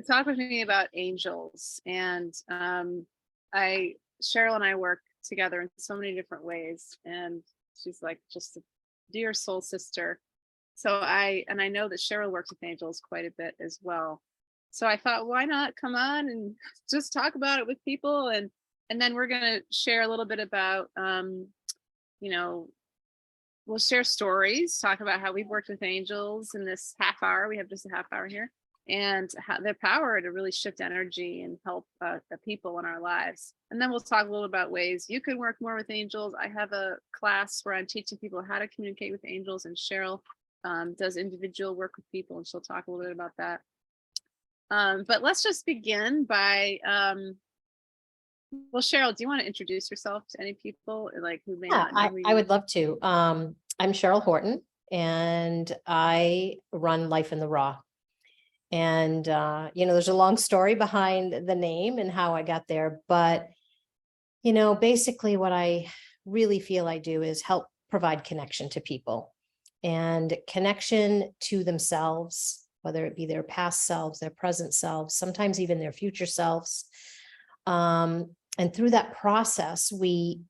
to talk with me about angels. And I Cheryl and I work together in so many different ways, and she's like just a dear soul sister. I know that Cheryl works with angels quite a bit as well. So I thought, why not come on and just talk about it with people, and then we're gonna share a little bit about you know, we'll share stories, talk about how we've worked with angels in this half hour. We have just a half hour here, and how their power to really shift energy and help the people in our lives. And then we'll talk a little about ways you can work more with angels. I have a class where I'm teaching people how to communicate with angels, and Cheryl does individual work with people, and she'll talk a little bit about that. But let's just begin by, well, Cheryl, do you want to introduce yourself to any people like who may Yeah, not know who I you are? would love to. I'm Cheryl Horton, and I run Life in the Raw. And, there's a long story behind the name and how I got there. But, basically what I really feel I do is help provide connection to people and connection to themselves, whether it be their past selves, their present selves, sometimes even their future selves. And through that process, we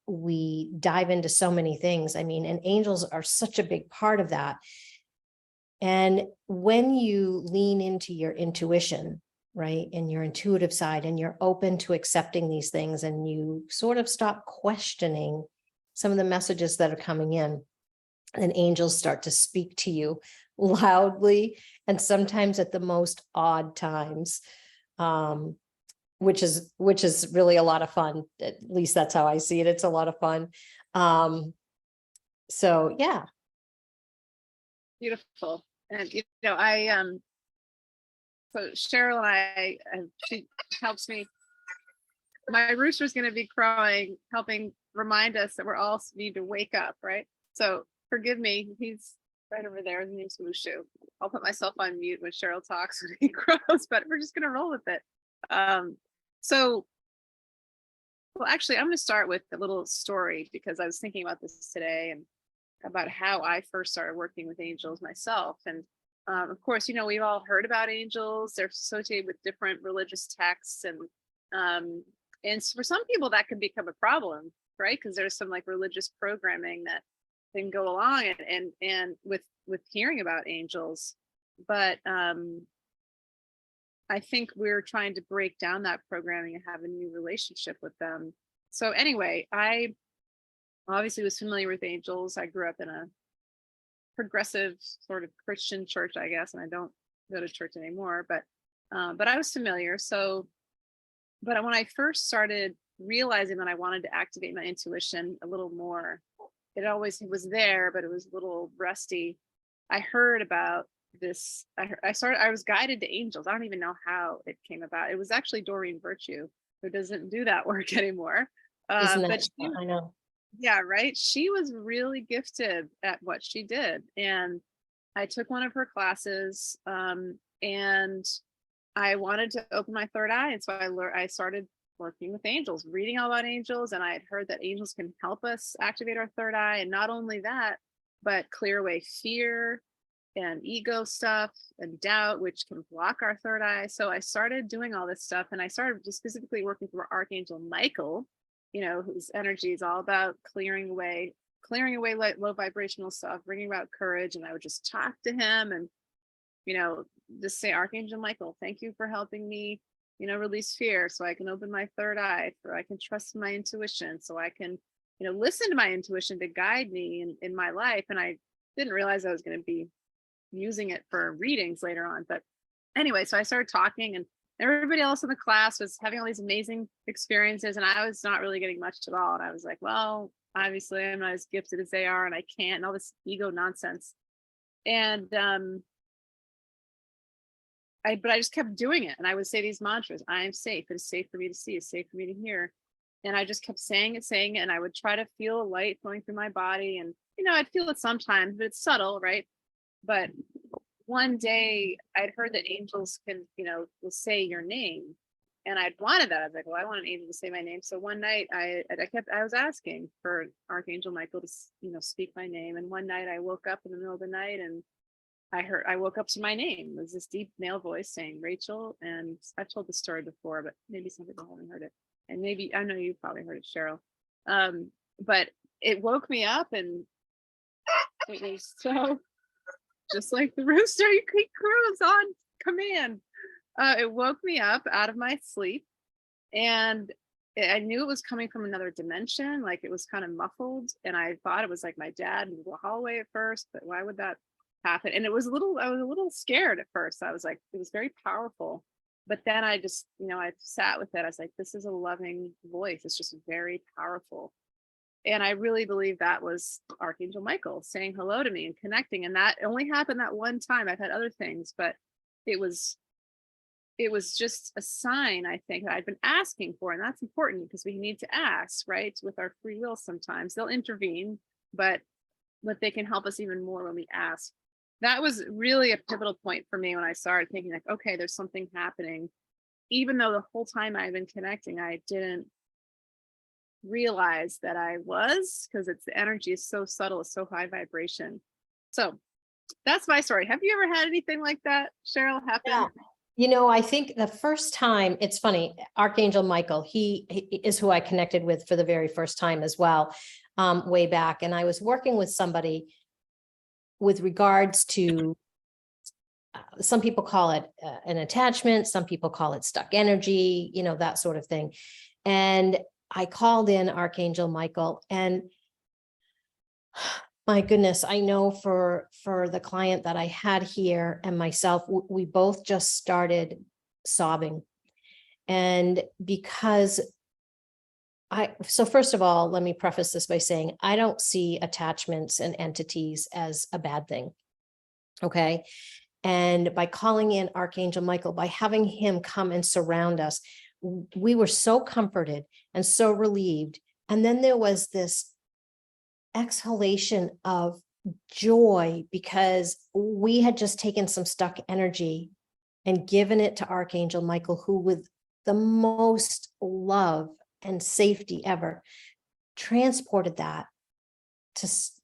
dive into so many things. I mean, and angels are such a big part of that. And when you lean into your intuition, right, and your intuitive side, and you're open to accepting these things, and you sort of stop questioning some of the messages that are coming in, and angels start to speak to you loudly and sometimes at the most odd times. Which is really a lot of fun. At least that's how I see it. It's a lot of fun. So yeah. Beautiful. And so Cheryl and she helps me. My rooster's going to be crowing, helping remind us that we're all need to wake up, right? So forgive me. He's right over there. His name's Mushu. I'll put myself on mute when Cheryl talks when he crows, but we're just going to roll with it. So, well, actually, I'm going to start with a little story because I was thinking about this today and about how I first started working with angels myself. And of course, we've all heard about angels. They're associated with different religious texts, and for some people that can become a problem, right? Because there's some like religious programming that can go along and with hearing about angels. But I think we're trying to break down that programming and have a new relationship with them. So anyway, I obviously was familiar with angels. I grew up in a progressive sort of Christian church, I guess, and I don't go to church anymore, but I was familiar. So, but when I first started realizing that I wanted to activate my intuition a little more, it was there, but it was a little rusty. I heard about this. I was guided to angels. I don't even know how it came about. It was actually Doreen Virtue, who doesn't do that work anymore. Isn't But that, I know. yeah, right. She was really gifted at what she did. And I took one of her classes, and I wanted to open my third eye. And so I started working with angels, reading all about angels. And I had heard that angels can help us activate our third eye. And not only that, but clear away fear and ego stuff and doubt, which can block our third eye. So I started doing all this stuff, and I started just specifically working for Archangel Michael, whose energy is all about clearing away like low vibrational stuff, bringing about courage. And I would just talk to him and, just say, Archangel Michael, thank you for helping me, release fear so I can open my third eye, so I can trust my intuition, so I can, listen to my intuition to guide me in my life. And I didn't realize I was going to be using it for readings later on. But anyway, so I started talking, and everybody else in the class was having all these amazing experiences, and I was not really getting much at all. And I was like, well, obviously I'm not as gifted as they are, and I can't, and all this ego nonsense. And but I just kept doing it. And I would say these mantras: I am safe. It is safe for me to see. It's safe for me to hear. And I just kept saying it. And I would try to feel a light flowing through my body. And, I'd feel it sometimes, but it's subtle, right? But one day I'd heard that angels can, will say your name. And I'd wanted that. I was like, well, I want an angel to say my name. So one night I was asking for Archangel Michael to, speak my name. And one night I woke up in the middle of the night, and I woke up to my name. It was this deep male voice saying Rachel. And I've told the story before, but maybe some people haven't heard it. And maybe, I know you probably heard it, Cheryl. But it woke me up, and it was so just like the rooster, he crews on command. It woke me up out of my sleep, and I knew it was coming from another dimension. Like it was kind of muffled, and I thought it was like my dad in the hallway at first, but why would that happen? And I was a little scared at first. I was like, it was very powerful. But then I just, I sat with it. I was like, this is a loving voice. It's just very powerful. And I really believe that was Archangel Michael saying hello to me and connecting. And that only happened that one time. I've had other things, but it was just a sign, I think, that I've been asking for. And that's important because we need to ask, right? With our free will, sometimes they'll intervene, but they can help us even more when we ask. That was really a pivotal point for me when I started thinking like, okay, there's something happening. Even though the whole time I've been connecting, I didn't realize that I was, because the energy is so subtle, it's so high vibration. So that's my story. Have you ever had anything like that, Cheryl, happen? Yeah. I think the first time, it's funny, Archangel Michael, he is who I connected with for the very first time as well, way back. And I was working with somebody with regards to, some people call it an attachment, some people call it stuck energy, that sort of thing. And I called in Archangel Michael, and my goodness, I know for the client that I had here and myself, we both just started sobbing. And because so first of all, let me preface this by saying, I don't see attachments and entities as a bad thing. Okay. And by calling in Archangel Michael, by having him come and surround us, we were so comforted and so relieved. And then there was this exhalation of joy because we had just taken some stuck energy and given it to Archangel Michael, who with the most love and safety ever transported that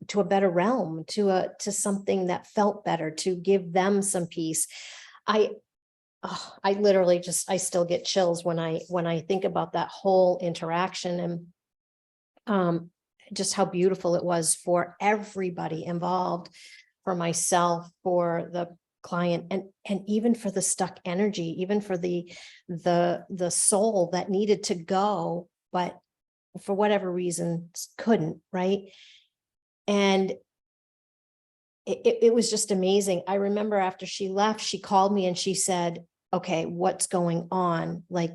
to a better realm, to something that felt better, to give them some peace. I literally I still get chills when I think about that whole interaction, and just how beautiful it was for everybody involved, for myself, for the client, and even for the stuck energy, even for the soul that needed to go, but for whatever reason couldn't, right? And it was just amazing. I remember after she left, she called me and she said, okay, what's going on? Like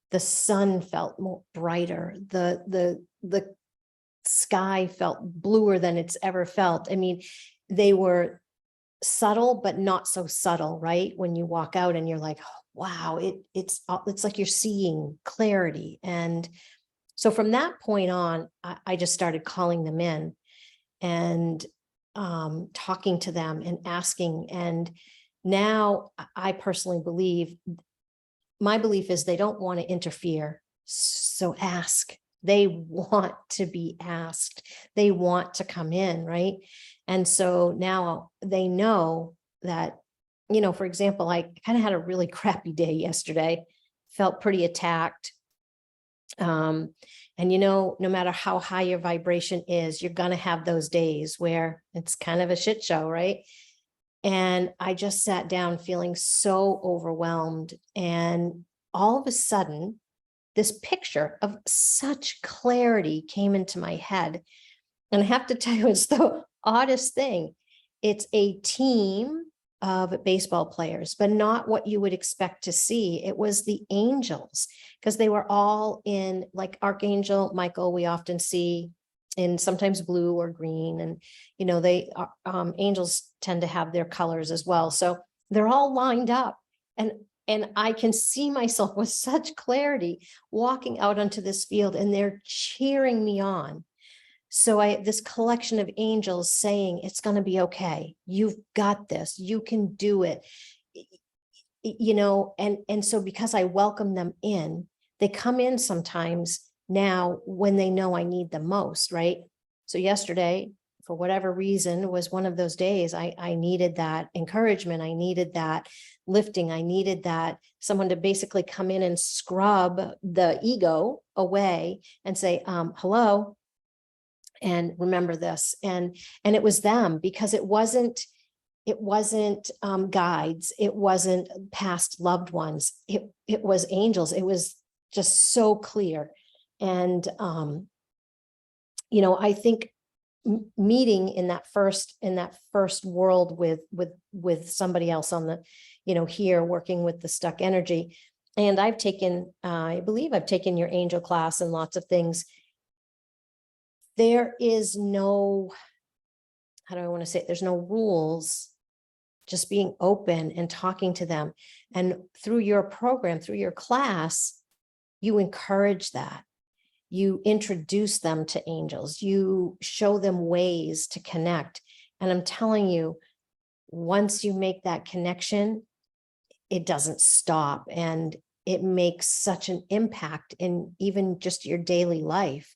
the sun felt more brighter. The sky felt bluer than it's ever felt. I mean, they were subtle, but not so subtle, right? When you walk out and you're like, oh, wow, it's like you're seeing clarity. And so from that point on, I just started calling them in and talking to them and asking. And now I personally believe, my belief is they don't want to interfere. So ask. They want to be asked. They want to come in, right? And so now they know that, for example, I kind of had a really crappy day yesterday, felt pretty attacked. And no matter how high your vibration is, you're going to have those days where it's kind of a shit show, right? And I just sat down feeling so overwhelmed. And all of a sudden, this picture of such clarity came into my head. And I have to tell you, it's the oddest thing. It's a team of baseball players, but not what you would expect to see. It was the angels, because they were all in, like Archangel Michael, we often see in sometimes blue or green. And, they angels tend to have their colors as well. So they're all lined up. And I can see myself with such clarity walking out onto this field, and they're cheering me on. So this collection of angels saying, it's going to be okay. You've got this. You can do it. And so because I welcome them in, they come in sometimes now when they know I need them most, right? So yesterday, for whatever reason, was one of those days I needed that encouragement. I needed that lifting. I needed that someone to basically come in and scrub the ego away and say, hello, and remember this. And it was them, because it wasn't guides. It wasn't past loved ones. It was angels. It was just so clear. And, I think meeting in that first world with somebody else on the, here working with the stuck energy. And I've taken, I believe I've taken your angel class and lots of things. There is no, how do I want to say it? There's no rules, just being open and talking to them. And through your program, through your class, you encourage that. You introduce them to angels. You show them ways to connect. And I'm telling you, once you make that connection, it doesn't stop. And it makes such an impact in even just your daily life.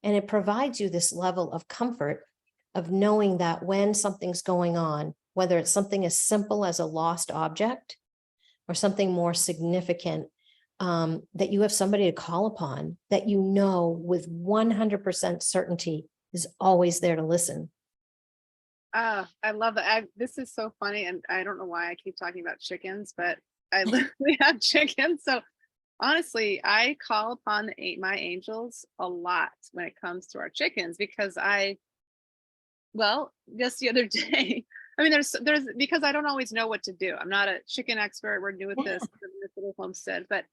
And it provides you this level of comfort of knowing that when something's going on, whether it's something as simple as a lost object or something more significant, that you have somebody to call upon that with 100% certainty is always there to listen. I love that. This is so funny. And I don't know why I keep talking about chickens, but I literally have chickens. So honestly, I call upon my angels a lot when it comes to our chickens, because just the other day, I mean, there's because I don't always know what to do. I'm not a chicken expert. We're new at this little homestead, but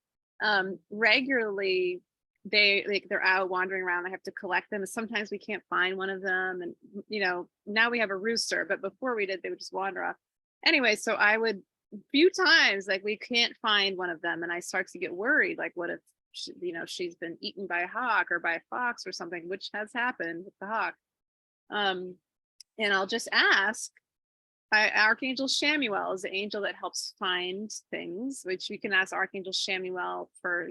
regularly they're out wandering around. I have to collect them. Sometimes we can't find one of them, and now we have a rooster, but before we did, they would just wander off. Anyway, so I would few times like we can't find one of them, and I start to get worried. Like, what if she's been eaten by a hawk or by a fox or something, which has happened with the hawk. And I'll just ask. Archangel Shamuel is the angel that helps find things, which we can ask Archangel Shamuel for,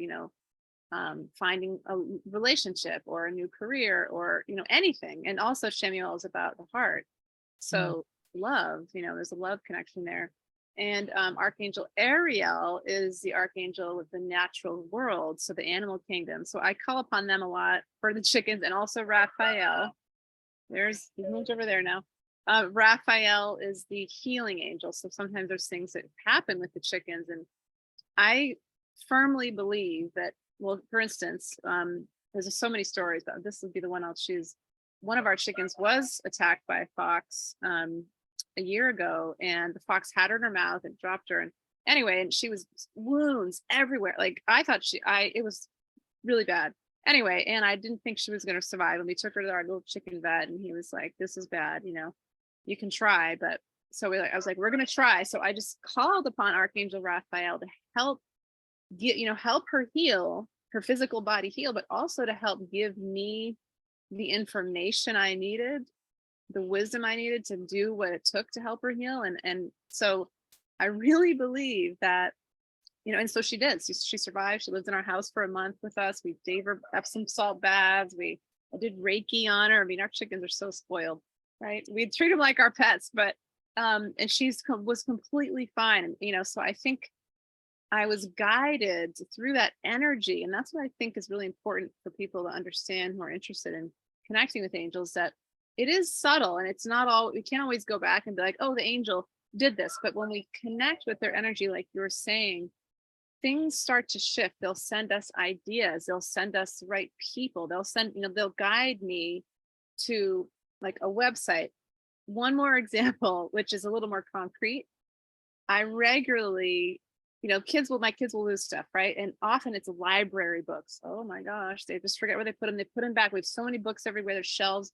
finding a relationship or a new career or, anything. And also Shamuel is about the heart. So love, there's a love connection there. And Archangel Ariel is the archangel with the natural world, so the animal kingdom. So I call upon them a lot for the chickens, and also Raphael. He's moved over there now. Raphael is the healing angel. So sometimes there's things that happen with the chickens. And I firmly believe that, well, for instance, there's so many stories, but this would be the one I'll choose. One of our chickens was attacked by a fox a year ago, and the fox had her in her mouth and dropped her. And anyway, and she was wounds everywhere. Like I thought it was really bad. Anyway, and I didn't think she was going to survive. And we took her to our little chicken vet, and he was like, this is bad, you can try. But so I was like, we're going to try. So I just called upon Archangel Raphael to help help her heal, her physical body heal, but also to help give me the information I needed, the wisdom I needed to do what it took to help her heal. And so I really believe that, and so she did. She survived. She lived in our house for a month with us. We gave her Epsom salt baths. I did Reiki on her. I mean, our chickens are so spoiled, right? We treat them like our pets, but and was completely fine. And so I think I was guided through that energy, and that's what I think is really important for people to understand who are interested in connecting with angels. That it is subtle, and it's not all. We can't always go back and be like, "Oh, the angel did this," but when we connect with their energy, like you were saying, things start to shift. They'll send us ideas. They'll send us the right people. They'll guide me to like a website. One more example, which is a little more concrete. I regularly, my kids will lose stuff, right? And often it's library books. Oh my gosh, they just forget where they put them. They put them back. We have so many books everywhere. There's shelves.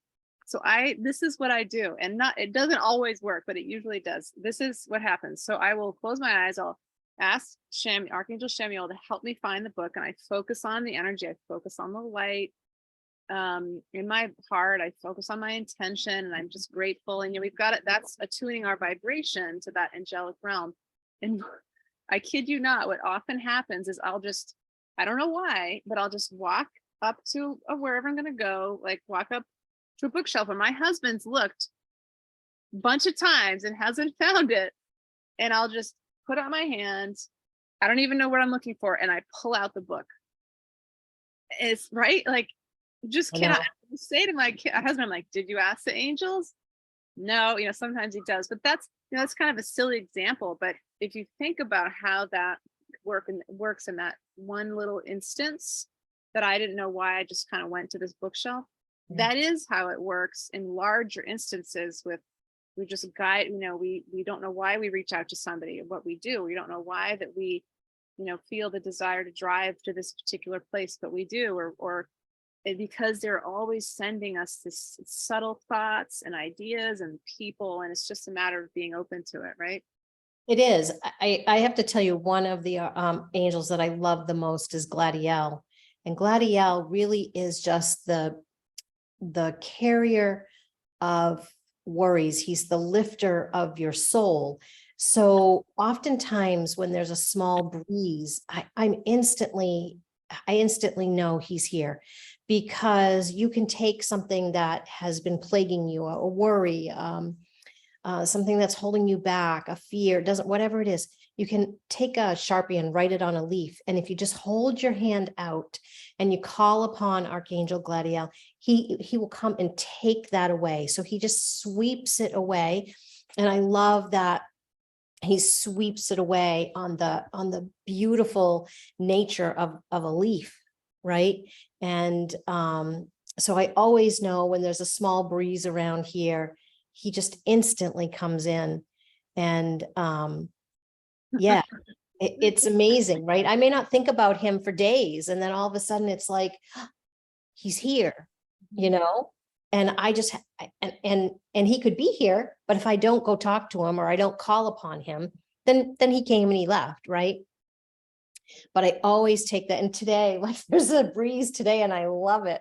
So this is what I do. And it doesn't always work, but it usually does. This is what happens. So I will close my eyes. I'll ask Archangel Shamuel to help me find the book. And I focus on the energy. I focus on the light. In my heart, I focus on my intention, and I'm just grateful. And we've got it. That's attuning our vibration to that angelic realm. And I kid you not, what often happens is I don't know why, but I'll just walk up to wherever I'm going to go, like walk up to a bookshelf, and my husband's looked a bunch of times and hasn't found it. And I'll just put out my hand. I don't even know what I'm looking for. And I pull out the book. It's right. Like, just I cannot know. say to my husband, I'm like, did you ask the angels? No, sometimes he does, but that's kind of a silly example. But if you think about how that works in that one little instance that I didn't know why I just kind of went to this bookshelf, Yeah. that is how it works in larger instances with we just guide, we don't know why we reach out to somebody, what we do. We don't know why that we, feel the desire to drive to this particular place, but we do, or because they're always sending us this subtle thoughts and ideas and people, and it's just a matter of being open to it, right? It is. I have to tell you, one of the angels that I love the most is Gladiel. And Gladiel really is just the carrier of worries. He's the lifter of your soul. So oftentimes when there's a small breeze, I instantly know he's here, because you can take something that has been plaguing you, a worry, something that's holding you back, a fear, doesn't, whatever it is, you can take a Sharpie and write it on a leaf. And if you just hold your hand out and you call upon Archangel Gladiel, he will come and take that away. So he just sweeps it away. And I love that he sweeps it away on the beautiful nature of a leaf, right? And so I always know when there's a small breeze around here, he just instantly comes in. And yeah, it's amazing, right? I may not think about him for days, and then all of a sudden it's like, he's here, and I just, and he could be here, but if I don't go talk to him or I don't call upon him, then he came and he left, right? But I always take that. And today, like, there's a breeze today and I love it.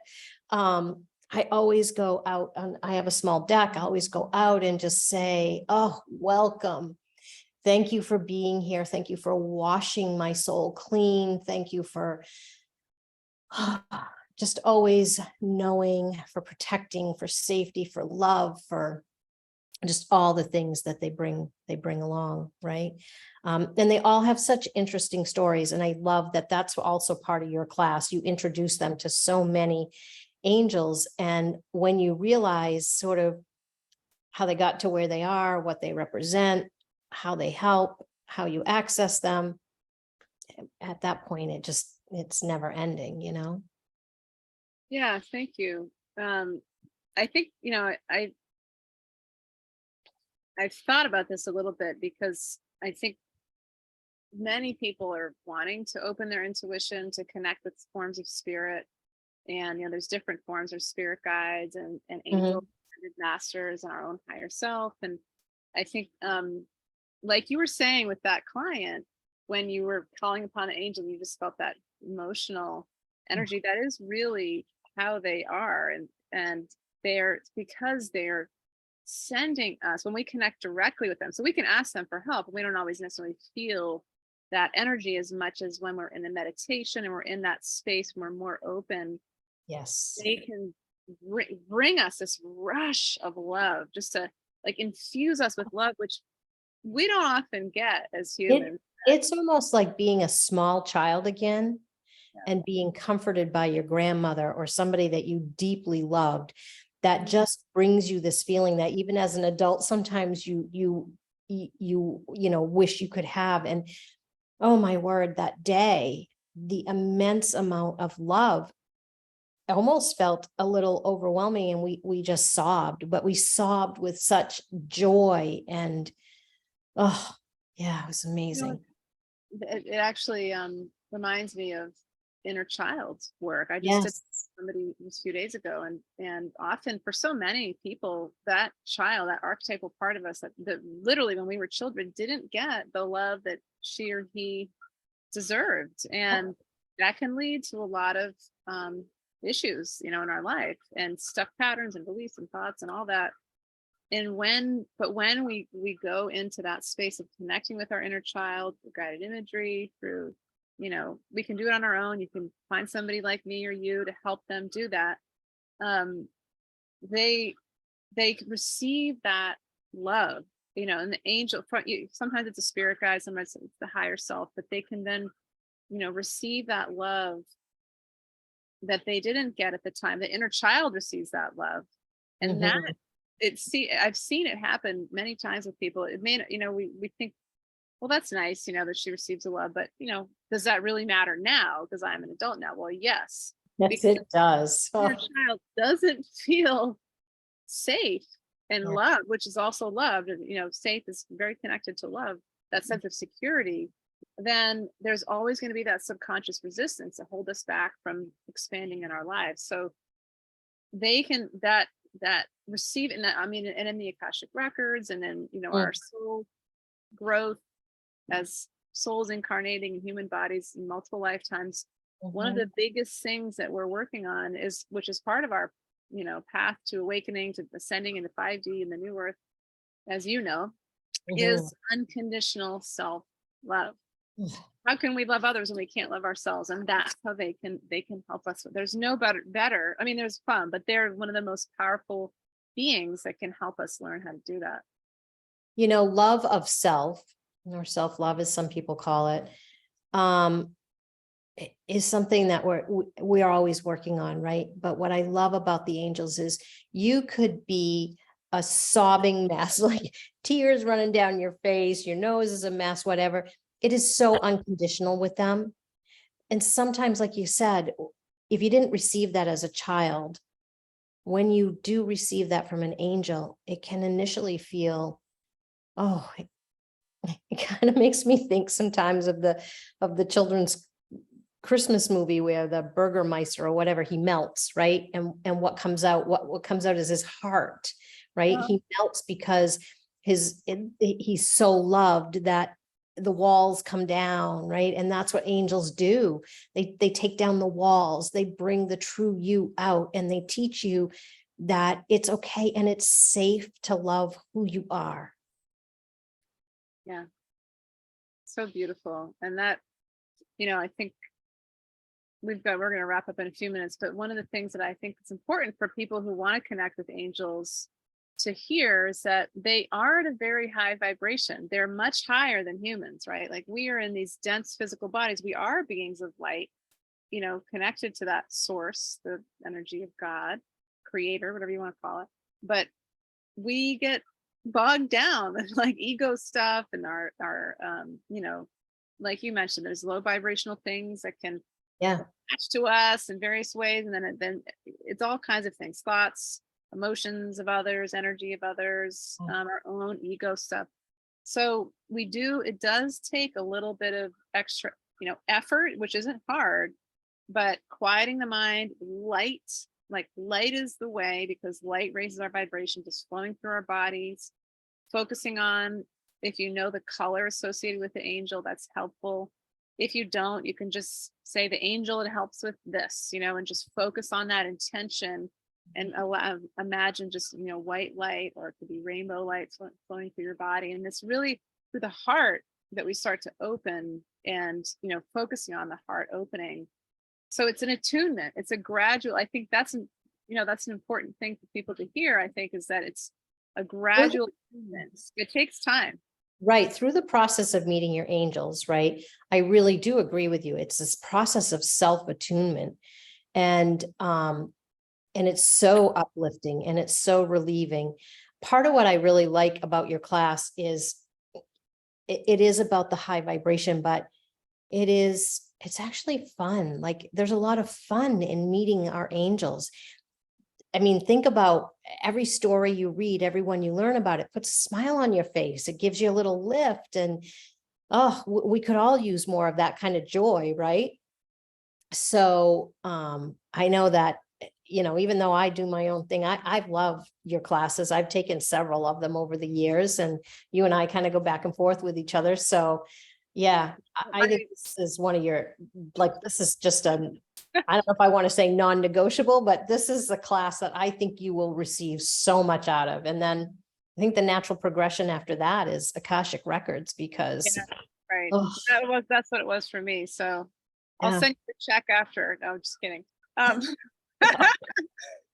I always go out on, I have a small deck. I always go out and just say, oh, welcome. Thank you for being here. Thank you for washing my soul clean. Thank you for just always knowing, for protecting, for safety, for love, for just all the things that they bring along, right? And they all have such interesting stories. And I love that that's also part of your class. You introduce them to so many angels. And when you realize sort of how they got to where they are, what they represent, how they help, how you access them, at that point, it's never ending, Yeah, thank you. I think, I've thought about this a little bit because I think many people are wanting to open their intuition to connect with forms of spirit. And, there's different forms of spirit guides and angel masters and our own higher self. And I think, like you were saying with that client, when you were calling upon an angel, you just felt that emotional energy. That is really how they are. And they're, because they're sending us, when we connect directly with them, so we can ask them for help, and we don't always necessarily feel that energy as much as when we're in the meditation and we're in that space, we're more open. Yes. They can bring us this rush of love, just to like infuse us with love, which we don't often get as humans. It's almost like being a small child again, Yeah. and being comforted by your grandmother or somebody that you deeply loved, that just brings you this feeling that even as an adult, sometimes you wish you could have. And oh my word, that day, the immense amount of love almost felt a little overwhelming, and we just sobbed, but we sobbed with such joy. And oh yeah, it was amazing. It actually reminds me of inner child work. I just did Yes. somebody just a few days ago, and often for so many people, that child, that archetypal part of us that literally when we were children didn't get the love that she or he deserved, and that can lead to a lot of issues, in our life, and stuck patterns and beliefs and thoughts and all that. And when we go into that space of connecting with our inner child through guided imagery, through, we can do it on our own. You can find somebody like me or you to help them do that. they receive that love, and the angel front you, sometimes it's a spirit guide, sometimes it's the higher self, but they can then, receive that love that they didn't get at the time. The inner child receives that love. And that Mhm. I've seen it happen many times with people. It may, we think, well, that's nice, that she receives a love, but does that really matter now? Because I'm an adult now. Well, yes, Yes, because it does. the inner Oh, child doesn't feel safe and yeah. loved, which is also loved. And, safe is very connected to love, that sense of security. Then there's always going to be that subconscious resistance to hold us back from expanding in our lives. So they can that receive, and that, I mean, and in the Akashic Records, and then Mm, our soul growth as souls incarnating in human bodies in multiple lifetimes. One of mhm, the biggest things that we're working on is, which is part of our path to awakening, to ascending into 5D and the new earth, as mhm. is unconditional self love. How can we love others when we can't love ourselves? And that's how they can help us. There's no better. I mean, there's fun, but they're one of the most powerful beings that can help us learn how to do that. Love of self, or self-love, as some people call it, um, is something that we are always working on, right? But what I love about the angels is you could be a sobbing mess, like tears running down your face, your nose is a mess, whatever. It is so unconditional with them. And sometimes, like you said, if you didn't receive that as a child, when you do receive that from an angel, it can initially feel, oh, it kind of makes me think sometimes of the children's Christmas movie where the Burgermeister or whatever, he melts, right? And what comes out is his heart, right? Well, He melts because he's so loved that the walls come down, right? And that's what angels do. They take down the walls, they bring the true you out, and they teach you that it's okay and it's safe to love who you are. yeah, so beautiful. And that, I think we're going to wrap up in a few minutes, but one of the things that I think is important for people who want to connect with angels to hear is that they are at a very high vibration. They're much higher than humans, right? Like, we are in these dense physical bodies. We are beings of light, connected to that source, the energy of God, creator, whatever you want to call it. But we get bogged down with like ego stuff, and our like you mentioned, there's low vibrational things that can Yeah. attach to us in various ways, and then it's all kinds of things: thoughts, emotions of others, energy of others, our own ego stuff. So it does take a little bit of extra effort, which isn't hard, but quieting the mind, light is the way, because light raises our vibration, just flowing through our bodies, focusing on, if you know the color associated with the angel, that's helpful. If you don't, you can just say the angel, it helps with this, and just focus on that intention, and imagine just white light, or it could be rainbow light flowing through your body. And it's really through the heart that we start to open, and focusing on the heart opening. So it's an attunement, it's a gradual, I think that's an important thing for people to hear, I think, is that it's a gradual attunement. It takes time. Right, through the process of meeting your angels, right? I really do agree with you. It's this process of self-attunement. And it's so uplifting and it's so relieving. Part of what I really like about your class is it is about the high vibration, but it's actually fun. Like, there's a lot of fun in meeting our angels. I mean, think about every story you read, everyone you learn about, it puts a smile on your face. It gives you a little lift. And we could all use more of that kind of joy, right? So I know that, even though I do my own thing, I've loved your classes. I've taken several of them over the years, and you and I kind of go back and forth with each other. So yeah, I think this is one of your, like, this is just I don't know if I want to say non-negotiable, but this is a class that I think you will receive so much out of. And then I think the natural progression after that is Akashic Records, because Yeah, right. oh, That's what it was for me. So I'll yeah, send you the check after. No, I'm just kidding. Um,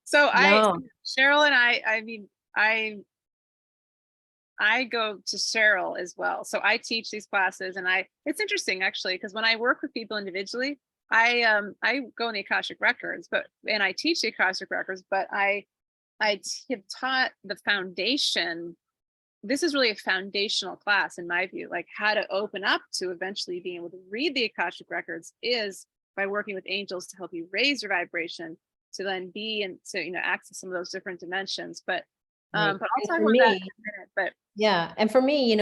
so no. Cheryl and I mean, I go to Cheryl as well. So I teach these classes, and it's interesting actually, because when I work with people individually, I go in the Akashic Records, and I teach the Akashic Records, but have taught the foundation. This is really a foundational class in my view, like how to open up to eventually being able to read the Akashic Records is by working with angels to help you raise your vibration to then be and to, access some of those different dimensions. But Right. I'll And talk for about that in me, a minute. But yeah. And for me,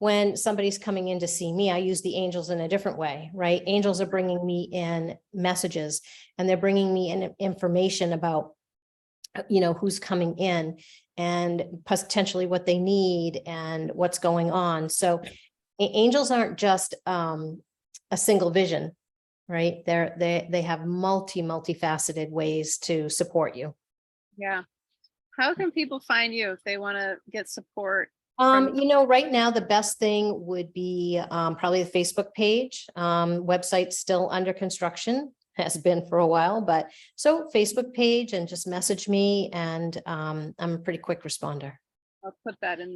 when somebody's coming in to see me, I use the angels in a different way, right? Angels are bringing me in messages, and they're bringing me in information about, who's coming in and potentially what they need and what's going on. So angels aren't just a single vision, right? They have multifaceted ways to support you. yeah, how can people find you if they want to get support? Right now, the best thing would be probably the Facebook page. Website's still under construction, has been for a while, but so Facebook page, and just message me, and I'm a pretty quick responder. I'll put that in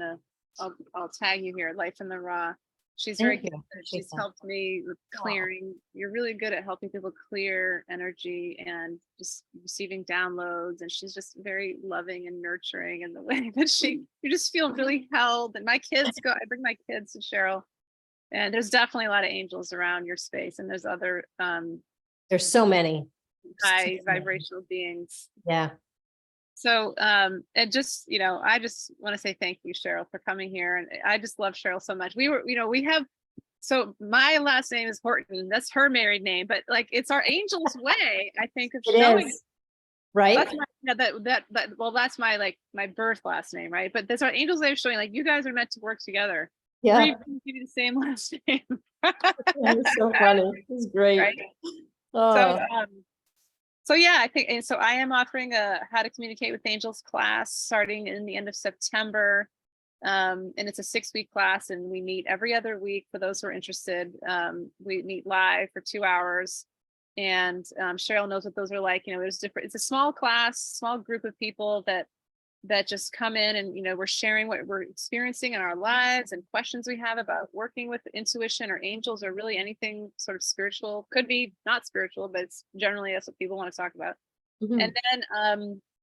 I'll tag you here, Life in the Raw. She's very Thank you. good. Appreciate She's that. helped me with clearing. You're really good at helping people clear energy and just receiving downloads. And she's just very loving and nurturing in the way that you just feel really held. And I bring my kids to Cheryl, and there's definitely a lot of angels around your space. And there's other There's so many. high vibrational beings. Yeah. So, and just, I just want to say thank you, Cheryl, for coming here. And I just love Cheryl so much. So my last name is Horton. That's her married name, but like, it's our angel's way, I think, of It showing. is. Right. That's that's my, like my birth last name. Right. But that's our angel's way of showing, like, you guys are meant to work together. Yeah. Give you the same last name. It's so funny. It's great. Right. Oh. So yeah, I think, and so I am offering a How to Communicate with Angels class starting in the end of September. And it's a 6-week class, and we meet every other week for those who are interested. We meet live for 2 hours, and Cheryl knows what those are like. There's different, it's a small class, small group of people that just come in, and we're sharing what we're experiencing in our lives and questions we have about working with intuition or angels, or really anything sort of spiritual. Could be not spiritual, but it's generally that's what people want to talk about. Mhm.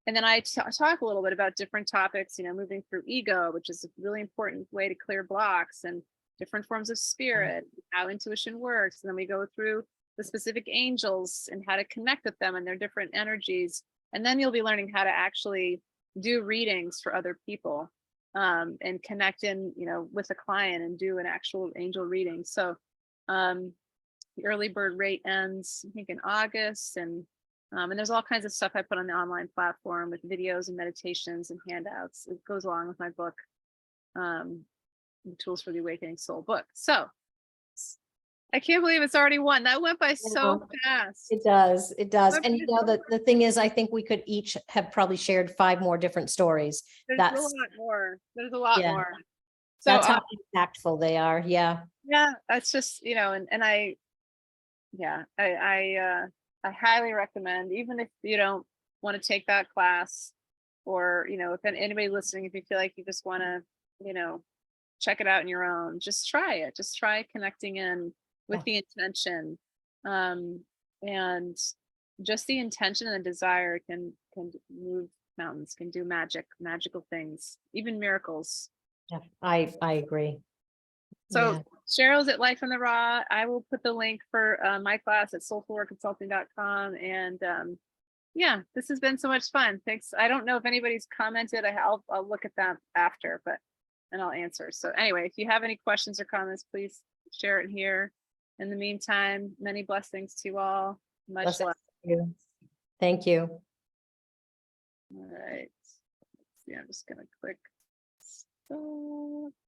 And then I talk a little bit about different topics, moving through ego, which is a really important way to clear blocks, and different forms of spirit, how intuition works. And then we go through the specific angels and how to connect with them and their different energies. And then you'll be learning how to actually do readings for other people, and connect in, with a client and do an actual angel reading. So the early bird rate ends, I think, in August, and there's all kinds of stuff I put on the online platform with videos and meditations and handouts. It goes along with my book, The Tools for the Awakening Soul book. So I can't believe it's already one. That went by so fast. It does. It does. And the thing is, I think we could each have probably shared 5 more different stories. There's a lot more. There's a lot more. So that's how impactful they are. Yeah. Yeah. That's just, and I highly recommend, even if you don't want to take that class, or, if anybody listening, if you feel like you just want to, check it out on your own, just try it. Just try connecting in with the intention. And just the intention and the desire can move mountains, can do magical things, even miracles. Yeah, I agree. So Cheryl's at Life in the Raw. I will put the link for my class at soulfulworkconsulting.com. And this has been so much fun. Thanks. I don't know if anybody's commented. I'll look at that after, and I'll answer. So anyway, if you have any questions or comments, please share it here. In the meantime, many blessings to you all. Much love. Thank you. All right. Let's see, I'm just going to click stop.